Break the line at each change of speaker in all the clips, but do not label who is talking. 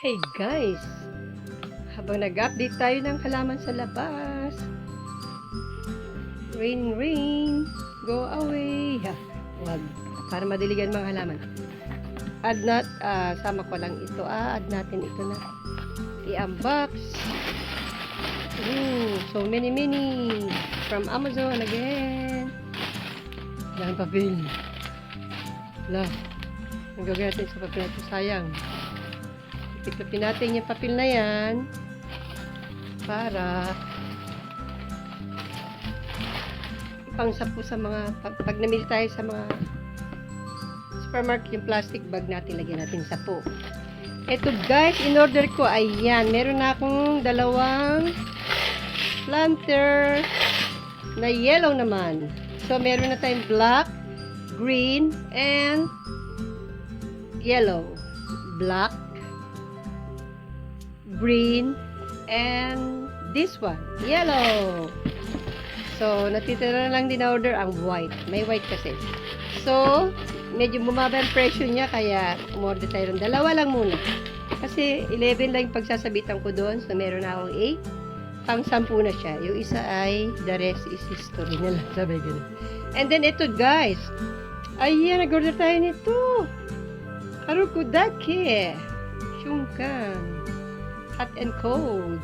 Hey guys, habang nag-update tayo ng halaman sa labas, rain, go away. Wag, para madiligan mga halaman. Sama ko lang ito. Add natin ito na. I-unbox. So many from Amazon again. Yan papel. Lah, ang gagawin natin sa papel ito, sayang. Ipiklopin natin yung papel na yan para ipangsapo sa mga pag namili tayo sa mga supermarket, yung plastic bag natin, lagyan natin sapo. Ito guys, in order ko, ayan, meron na akong dalawang planter na yellow naman. So meron na tayong black, green, and yellow. Black, green, and this one, yellow. So, natitira lang din na order ang white. May white kasi. So, medyo bumaba ang presyo niya, kaya umorder tayo ng dalawa lang muna. Kasi 11 lang yung pagsasabitan ko doon. So, meron na akong 8. Pang 10 na siya. Yung isa ay the rest is history na lang. Sabi ganun. And then, ito guys. Ayan, nag-order tayo nito. Harukudake. Shunkan. Hot and cold.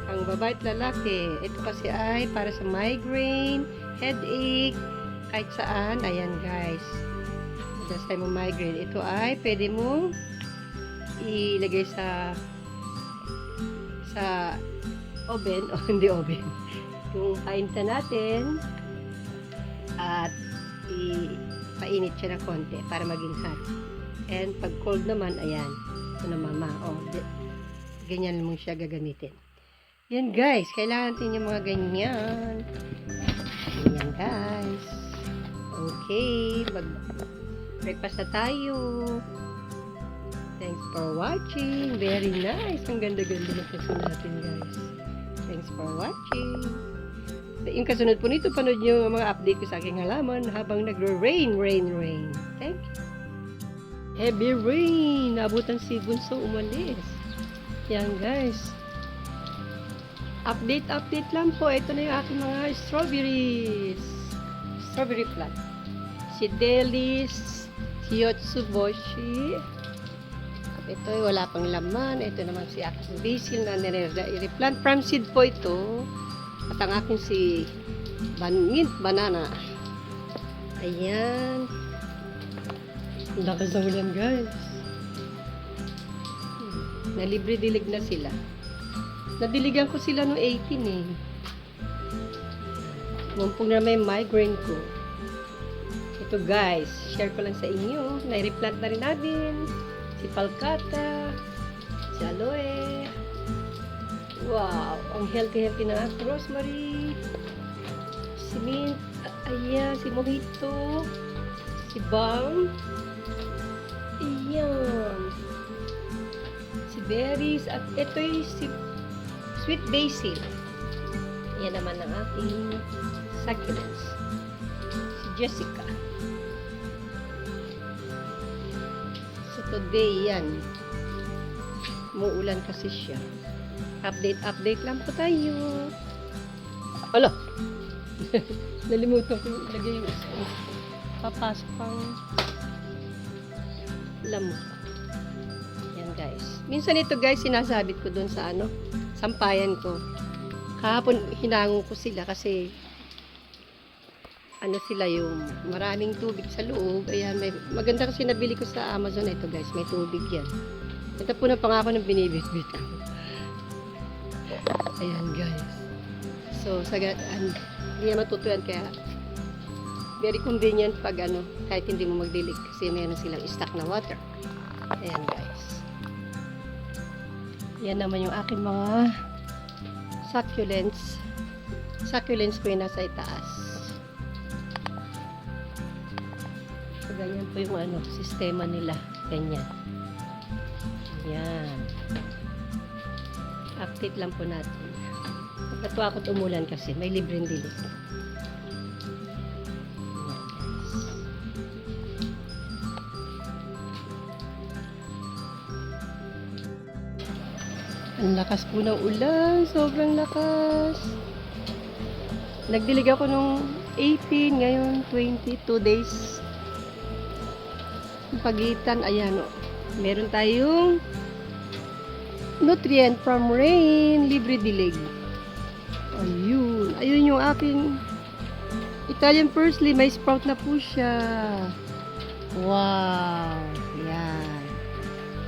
Ang babae at lalaki. Ito kasi ay para sa migraine, headache, kahit saan. Ayan guys. Just time mo migraine. Ito ay pwede mong ilagay sa oven. O hindi oven. Yung painta natin at ipainit siya ng konti para maging hot. And pag cold naman, ayan. Ito na mama. O, ganyan mo siya gagamitin. Yan guys, kailangan natin yung mga ganyan. Yan guys. Okay, mag-breakfast na tayo. Thanks for watching. Very nice. Ang ganda-ganda na puso natin guys. Thanks for watching. Yung kasunod po nito, panood nyo mga update ko sa aking halaman habang nagre-rain. Thank you. Heavy rain. Naabutan si Bunso umalis. Yan guys. Update lang po. Ito na yung aking mga strawberries. Strawberry plant. Si Delis, si Yotsuboshi. At ito ay wala pang laman. Ito naman si aking basil na nire-replant from seed po ito. At ang aking si mint banana. Ayan. Lakas na ulan guys. Nalibre dilig na sila. Nadiligan ko sila noong 18 eh. Mumpung na may migraine ko. Ito guys, share ko lang sa inyo. Nai-replant na rin natin. Si Palkata, si Aloe. Wow, ang healthy na ako. Rosemary, si Mint, ayan, si Mojito, si Balm. Ayan. Si berries, at ito yung si sweet basil. Yan naman ang ating succulents. Si Jessica. So today, yan. Umuulan kasi siya. Update lang po tayo. Alo! Nalimutan ko ilagay yung isa. Papasok pang lamok. Yan guys. Minsan ito guys, sinasabit ko dun sa sampayan ko. Kahapon hinango ko sila kasi sila yung maraming tubig sa loob. Ayan, maganda kasi nabili ko sa Amazon ito guys. May tubig yan. Ito po na pangako ng binibit-bit ko. Ayan guys. So, hindi na matutuyan kaya very convenient pag kahit hindi mo magdilig kasi meron silang stock na water. Ayan guys. Yan naman yung aking mga succulents. Succulents ko yung nasa itaas. So, ganyan po yung sistema nila. Ganyan. Yan. Update lang po natin. Natuwa ako't umulan kasi may libreng dilig. Ang lakas po ng ulan. Sobrang lakas. Nagdilig ako nung 18, ngayon 22 days. Yung pagitan, ayan o. Meron tayong nutrient from rain, libre dilig. Ayun. Ayun yung aking Italian parsley. May sprout na po siya. Wow. Yan.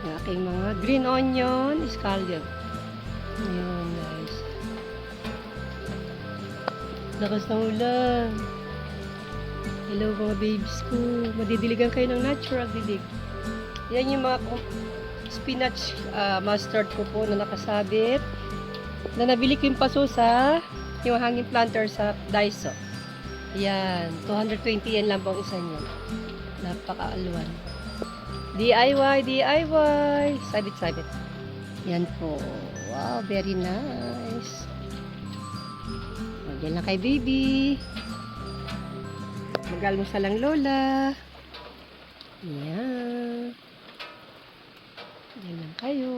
Yung aking mga green onion, scallion. Ayun, guys. Lakas ng ulan. Hello mga babies ko. Madidiligan kayo ng natural dilig. Yan yung mga spinach mustard ko po na nakasabit. Na nabili ko yung paso sa yung hanging planter sa Daiso. Yan. 220 yen lang po ang isa niya. Napaka-alwan. DIY, DIY. Sabit-sabit. Yan po. Wow, very nice. Yan lang kay baby. Mag-almusal lang lola. Yan. Yan lang kayo.